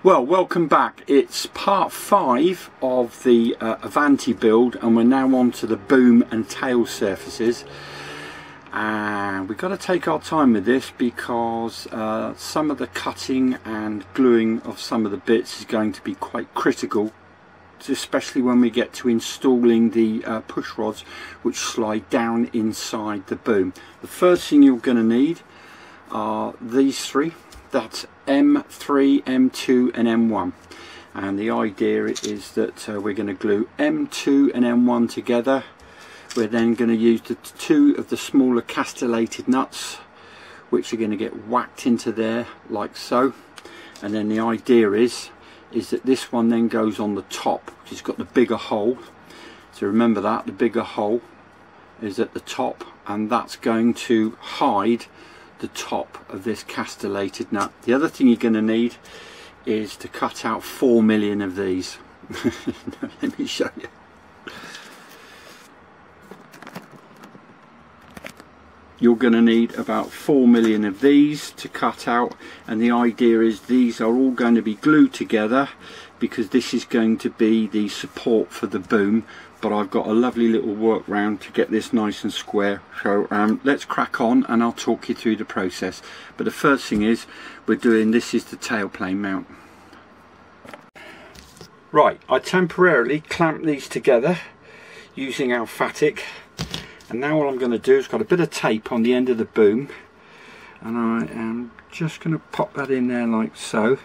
Well, welcome back. It's part 5 of the Avanti build, and we're now on to the boom and tail surfaces. And we've got to take our time with this because some of the cutting and gluing of some of the bits is going to be quite critical, especially when we get to installing the push rods which slide down inside the boom. The first thing you're going to need are these three. That's M3, M2 and M1, and the idea is that we're going to glue M2 and M1 together. We're then going to use the two of the smaller castellated nuts which are going to get whacked into there like so, and then the idea is that this one then goes on the top, which has got the bigger hole. So remember that the bigger hole is at the top, and that's going to hide the top of this castellated nut. The other thing you're going to need is to cut out 4 million of these. Let me show you. You're going to need about 4 million of these to cut out, and the idea is these are all going to be glued together because this is going to be the support for the boom. But I've got a lovely little workaround to get this nice and square. So let's crack on and I'll talk you through the process. But the first thing is we're doing, this is the tailplane mount. Right, I temporarily clamped these together using Alphatic, and now what I'm going to do is got a bit of tape on the end of the boom, and I am just going to pop that in there like so.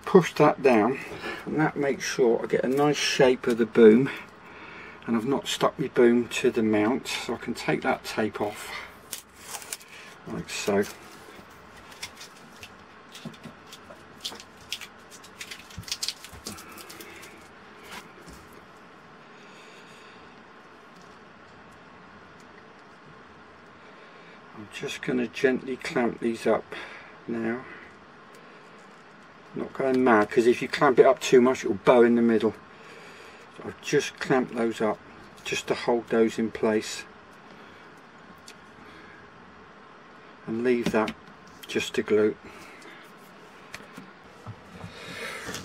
Push that down, and that makes sure I get a nice shape of the boom, and I've not stuck my boom to the mount, so I can take that tape off like so. I'm just going to gently clamp these up now. Not going mad, because if you clamp it up too much it will bow in the middle. So I've just clamped those up just to hold those in place, and leave that just to glue.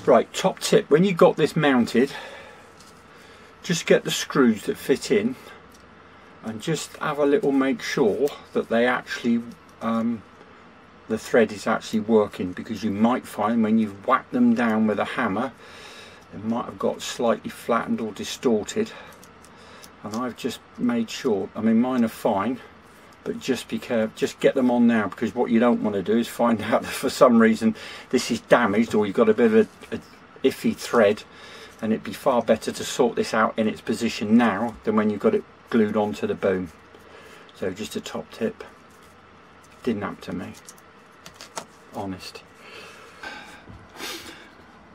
Right, top tip, when you got this mounted, just get the screws that fit in and just have a little make sure that they actually the thread is actually working, because you might find when you've whacked them down with a hammer they might have got slightly flattened or distorted, and I've just made sure, I mean mine are fine, but just be careful, just get them on now, because what you don't want to do is find out that for some reason this is damaged or you've got a bit of a iffy thread, and it'd be far better to sort this out in its position now than when you've got it glued onto the boom. So just a top tip, didn't happen to me, honest.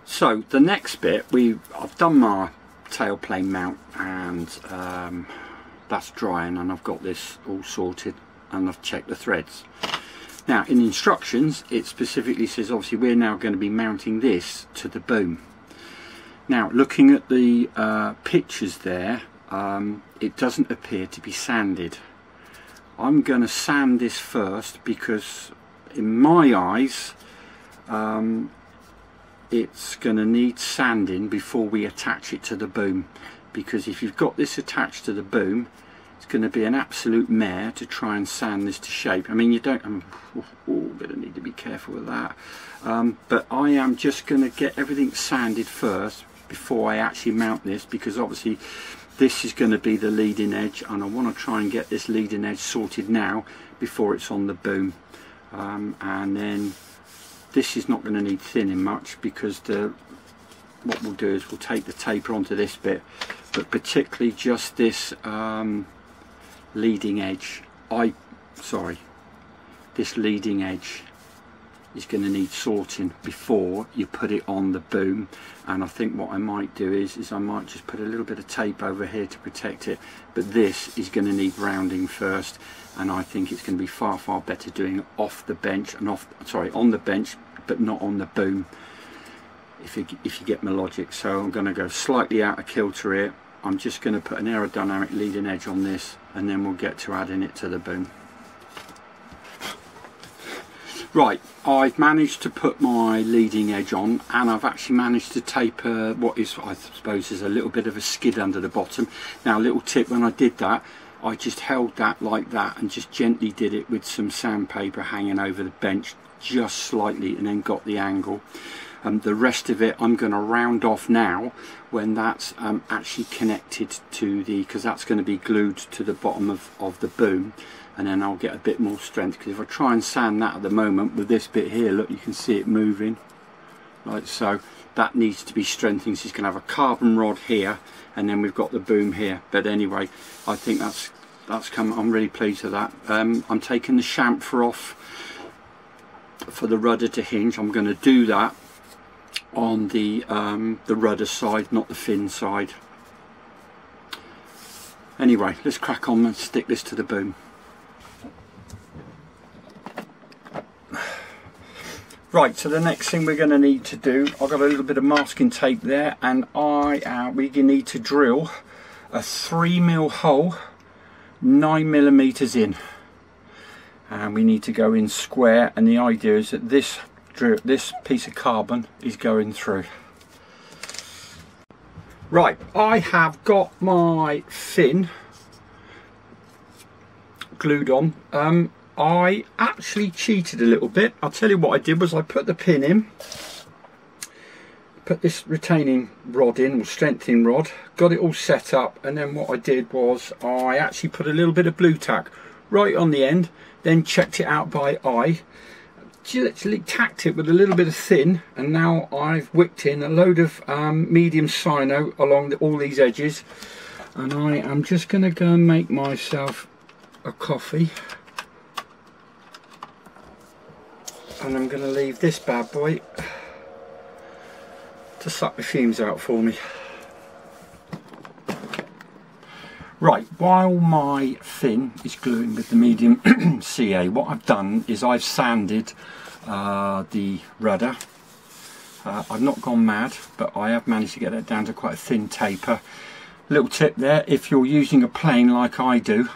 So the next bit, I've done my tailplane mount, and that's drying, and I've got this all sorted, and I've checked the threads. Now in the instructions it specifically says obviously we're now going to be mounting this to the boom. Now looking at the pictures there, it doesn't appear to be sanded. I'm going to sand this first because in my eyes it's going to need sanding before we attach it to the boom, because if you've got this attached to the boom it's going to be an absolute mare to try and sand this to shape. I mean you don't, I'm going to need to be careful with that, but I am just going to get everything sanded first before I actually mount this, because obviously this is going to be the leading edge, and I want to try and get this leading edge sorted now before it's on the boom. And then this is not going to need thinning much, because what we'll do is we'll take the taper onto this bit, but particularly just this leading edge, this leading edge is going to need sorting before you put it on the boom. And I think what I might do is I might just put a little bit of tape over here to protect it, but this is going to need rounding first, and I think it's going to be far better doing it off the bench and on the bench, but not on the boom, if you get my logic. So I'm going to go slightly out of kilter here. I'm just going to put an aerodynamic leading edge on this, and then we'll get to adding it to the boom. Right, I've managed to put my leading edge on, and I've actually managed to taper what is, I suppose, is a little bit of a skid under the bottom. Now, a little tip, when I did that, I just held that like that and just gently did it with some sandpaper hanging over the bench just slightly, and then got the angle. The rest of it I'm going to round off now when that's actually connected to the, because that's going to be glued to the bottom of the boom, and then I'll get a bit more strength. Because if I try and sand that at the moment with this bit here, look, you can see it moving like so. That needs to be strengthened. So it's going to have a carbon rod here, and then we've got the boom here. But anyway, I think that's come. I'm really pleased with that. I'm taking the chamfer off for the rudder to hinge. I'm going to do that on the rudder side, not the fin side. Anyway, let's crack on and stick this to the boom. Right, so the next thing we're going to need to do, I've got a little bit of masking tape there, and we need to drill a 3mm hole 9mm in, and we need to go in square, and the idea is that this piece of carbon is going through. Right, I have got my fin glued on. I actually cheated a little bit. I'll tell you what I did was I put the pin in, put this retaining rod in, or strengthening rod, got it all set up, and then what I did was I actually put a little bit of blue tack right on the end, then checked it out by eye, literally tacked it with a little bit of thin, and now I've wicked in a load of medium sino along all these edges, and I am just going to go and make myself a coffee, and I'm going to leave this bad boy to suck the fumes out for me. Right, while my fin is gluing with the medium CA, what I've done is I've sanded the rudder. I've not gone mad, but I have managed to get it down to quite a thin taper. Little tip there, if you're using a plane like I do,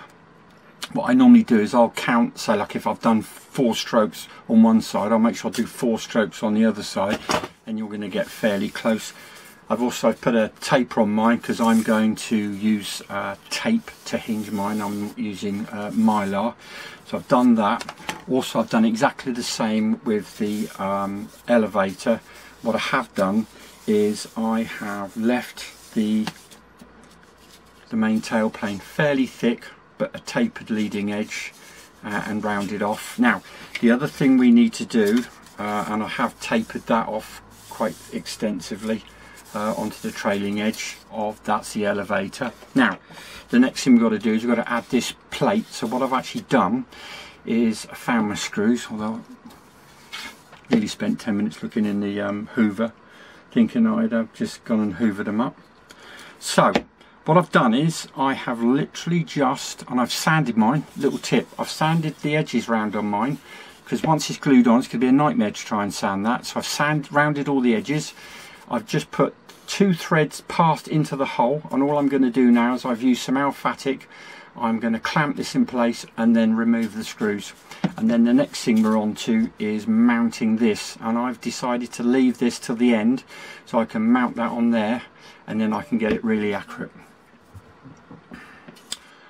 what I normally do is I'll count, say like if I've done 4 strokes on one side, I'll make sure I do 4 strokes on the other side, and you're going to get fairly close. I've also put a taper on mine because I'm going to use tape to hinge mine. I'm using Mylar, so I've done that. Also, I've done exactly the same with the elevator. What I have done is I have left the main tailplane fairly thick, but a tapered leading edge, and rounded off. Now, the other thing we need to do, and I have tapered that off quite extensively, onto the trailing edge of, that's the elevator. Now, the next thing we've got to do is we've got to add this plate. So what I've actually done is I found my screws, although I really spent 10 minutes looking in the hoover, thinking I'd have just gone and hoovered them up. So what I've done is I have literally just, and I've sanded mine, little tip, I've sanded the edges round on mine, because once it's glued on it's going to be a nightmare to try and sand that. So I've rounded all the edges. I've just put 2 threads passed into the hole, and all I'm going to do now is I've used some alphatic. I'm going to clamp this in place and then remove the screws, and then the next thing we're on to is mounting this, and I've decided to leave this till the end so I can mount that on there, and then I can get it really accurate.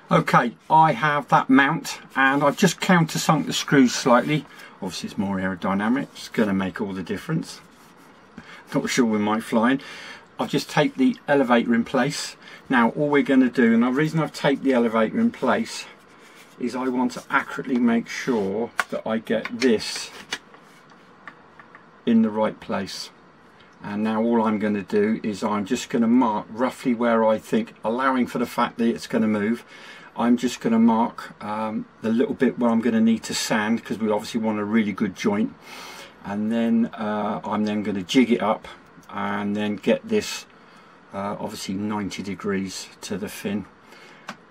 Okay, I have that mount, and I've just countersunk the screws slightly. Obviously it's more aerodynamic, it's going to make all the difference. Not sure with my flying. I've just taped the elevator in place. Now all we're going to do, and the reason I've taped the elevator in place is I want to accurately make sure that I get this in the right place. And now all I'm going to do is I'm just going to mark roughly where I think, allowing for the fact that it's going to move, I'm just going to mark the little bit where I'm going to need to sand, because we obviously want a really good joint. And then I'm then going to jig it up and then get this obviously 90 degrees to the fin,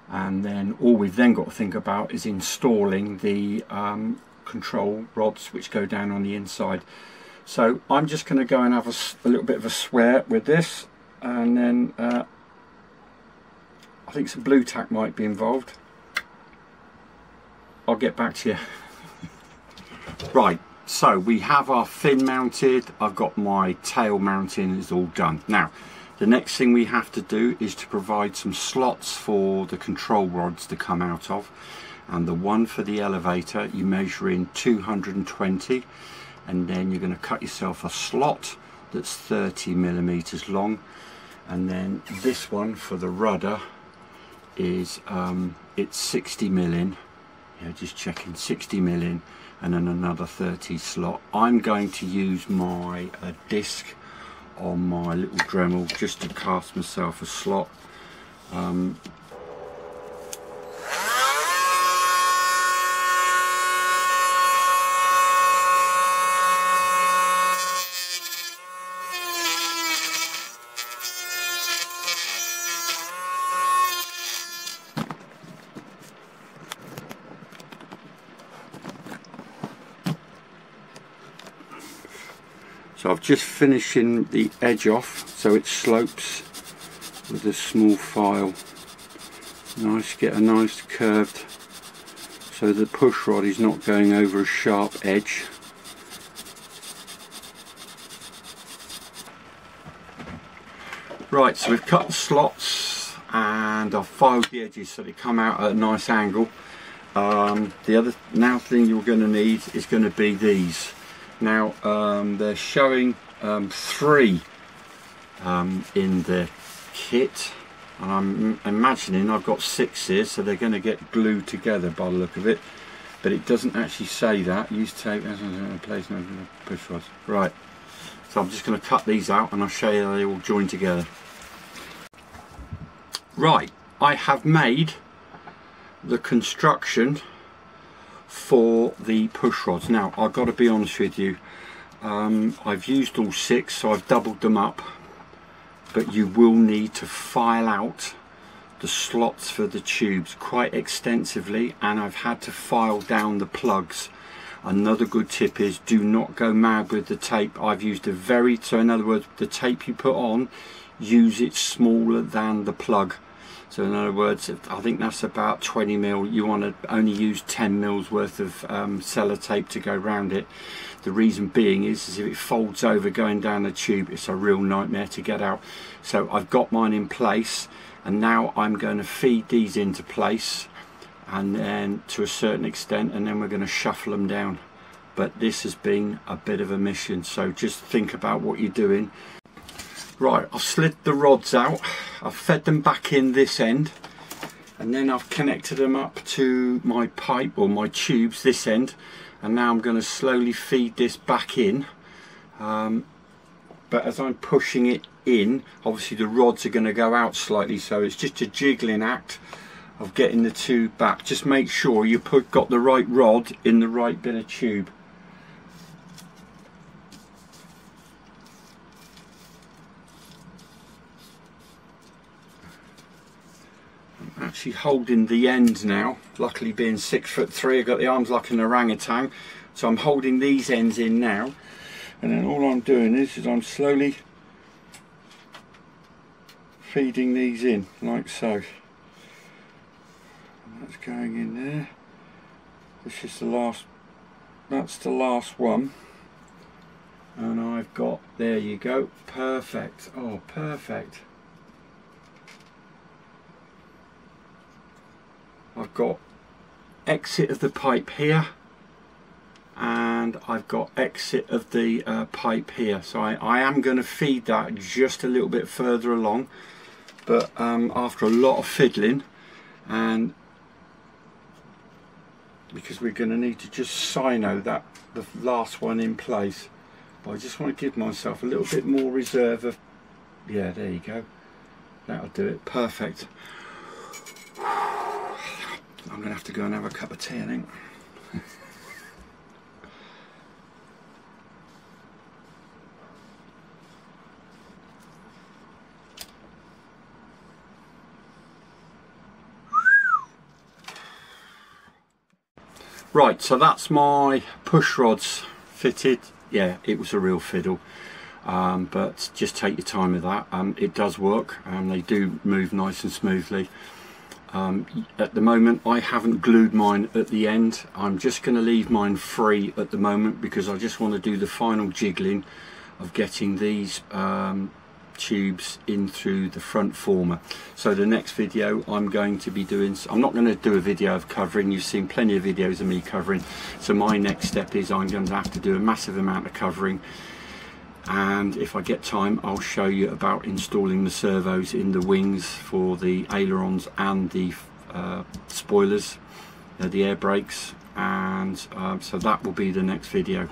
and then all we've then got to think about is installing the control rods which go down on the inside. So I'm just going to go and have a little bit of a swear with this, and then I think some blue tack might be involved. I'll get back to you. Right, so we have our fin mounted. I've got my tail mounting, it's all done. Now the next thing we have to do is to provide some slots for the control rods to come out of, and the one for the elevator you measure in 220, and then you're going to cut yourself a slot that's 30mm long, and then this one for the rudder is it's 60mm, yeah, just checking, 60mm, and then another 30 slot. I'm going to use my disc on my little Dremel just to cast myself a slot. So I've just finishing the edge off so it slopes with a small file. Nice, get a nice curved so the push rod is not going over a sharp edge. Right, so we've cut the slots and I've filed the edges so they come out at a nice angle. The other thing you're going to need is going to be these. Now they're showing 3 in the kit, and I'm imagining I've got 6 here, so they're going to get glued together by the look of it, but it doesn't actually say that. Use tape as a place no push rods. Right, so I'm just going to cut these out and I'll show you how they all join together. Right, I have made the construction for the push rods. Now I've got to be honest with you, I've used all 6, so I've doubled them up, but you will need to file out the slots for the tubes quite extensively, and I've had to file down the plugs. Another good tip is do not go mad with the tape. I've used so in other words, the tape you put on, use it smaller than the plug. So in other words, I think that's about 20mm. You want to only use 10mm worth of sellotape to go around it. The reason being is if it folds over going down the tube, it's a real nightmare to get out. So I've got mine in place, and now I'm going to feed these into place, and then to a certain extent, and then we're going to shuffle them down. But this has been a bit of a mission, so just think about what you're doing. Right, I've slid the rods out, I've fed them back in this end, and then I've connected them up to my pipe or my tubes this end, and now I'm going to slowly feed this back in. But as I'm pushing it in, obviously the rods are going to go out slightly, so it's just a jiggling act of getting the tube back. Just make sure you got the right rod in the right bit of tube. Actually holding the end now, luckily being 6'3", I've got the arms like an orangutan, so I'm holding these ends in now, and then all I'm doing is I'm slowly feeding these in like so. And that's going in there. This is the last, that's the last one, and I've got, there you go, perfect. Oh, perfect. I've got exit of the pipe here, and I've got exit of the pipe here, so I am going to feed that just a little bit further along, but after a lot of fiddling, and because we're going to need to just sino that, the last one in place, but I just want to give myself a little bit more reserve of, yeah, there you go, that'll do it, perfect. I'm going to have to go and have a cup of tea, I think. Right, so that's my push rods fitted. Yeah, it was a real fiddle, but just take your time with that. It does work, and they do move nice and smoothly. At the moment I haven't glued mine at the end. I'm just going to leave mine free at the moment because I just want to do the final jiggling of getting these tubes in through the front former. So the next video I'm going to be doing, I'm not going to do a video of covering, you've seen plenty of videos of me covering, so my next step is I'm going to have to do a massive amount of covering, and if I get time I'll show you about installing the servos in the wings for the ailerons and the spoilers, the air brakes, and so that will be the next video.